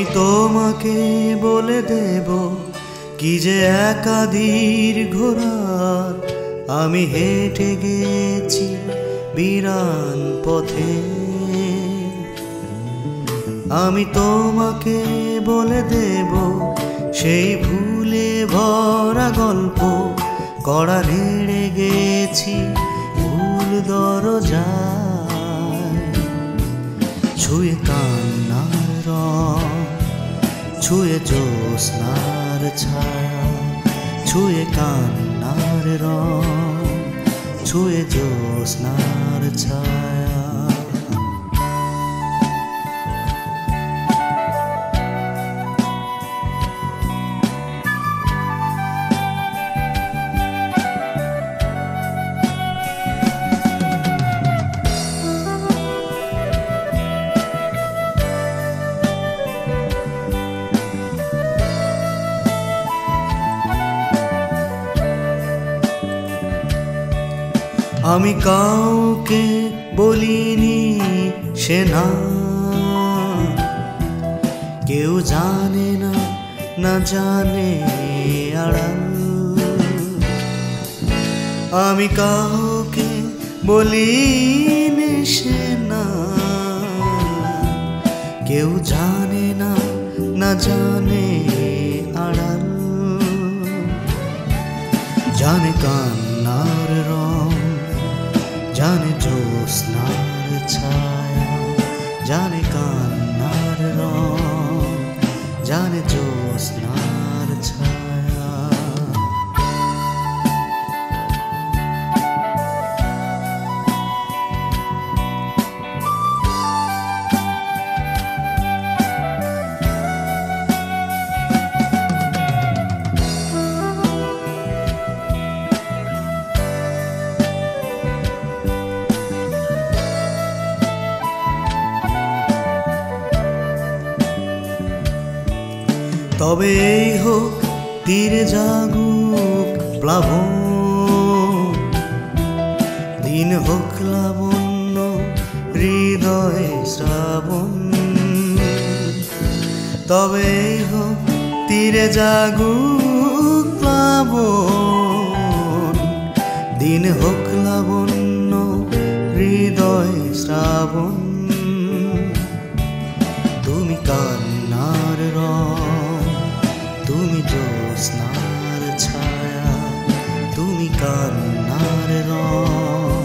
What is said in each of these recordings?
আমি তোমাকে বলে দেব কি যে একা দীর্ঘ রাত আমি হেঁটে গেছি বিরান পথে। আমি তোমাকে বলে দেব সেই ভুলে ভরা গল্প, কড়া নেড়ে গেছি ভুল দরজায়। ছুঁয়ে কান্নার রং, ছুঁয়ে জ্যোৎস্নার ছায়া, ছুঁয়ে কান্নার রং, ছুঁয়ে জ্যোৎস্নার ছায়া। আমি কাউকে বলিনি সে না, কেউ জানে না, না জানে আড়াল। আমি কাউকে বলিনি সে না, কেউ জানে না, না জানে আড়াল। জানে কান্নার রং, জানে জ্যোৎস্নার ছায়া, জানে কান্নার রং, জানে জ্যোৎস্নার ছায়া। তবে এই হোক তীরে জাগুক প্লাবন, দিন হোক লাবণ্য হৃদয়ে শ্রাবণ। তবে এই হোক তীরে জাগুক প্লাবন, দিন হোক লাবণ্য হৃদয়ে শ্রাবণ। তুমি কান্নার রং, তুমি জ্যোৎস্নার ছায়া, তুমি কান্নার রং,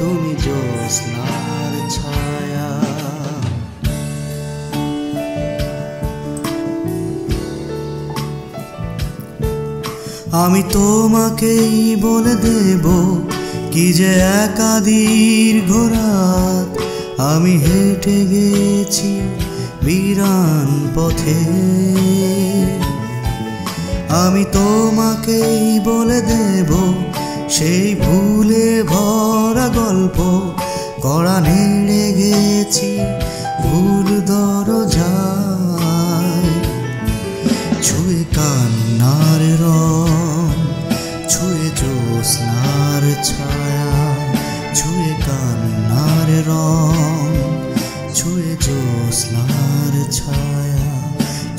তুমি জ্যোৎস্নার ছায়া। আমি তোমাকেই বলে দেব কি যে একা দীর্ঘ রাত আমি হেঁটে গেছি বিরান পথে। আমি তোমাকেই বলে দেব সেই ভুলে ভরা গল্প, কড়া নেড়ে গেছি ভুল দরজায়। ছুঁয়ে কান্নার রং, ছুঁয়ে জ্যোৎস্নার ছায়া, ছুঁয়ে কান্নার রং, ছুঁয়ে জ্যোৎস্নার ছায়া,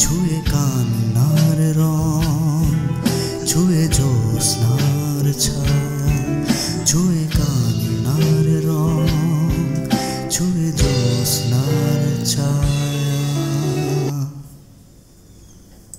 ছুঁয়ে কান্নার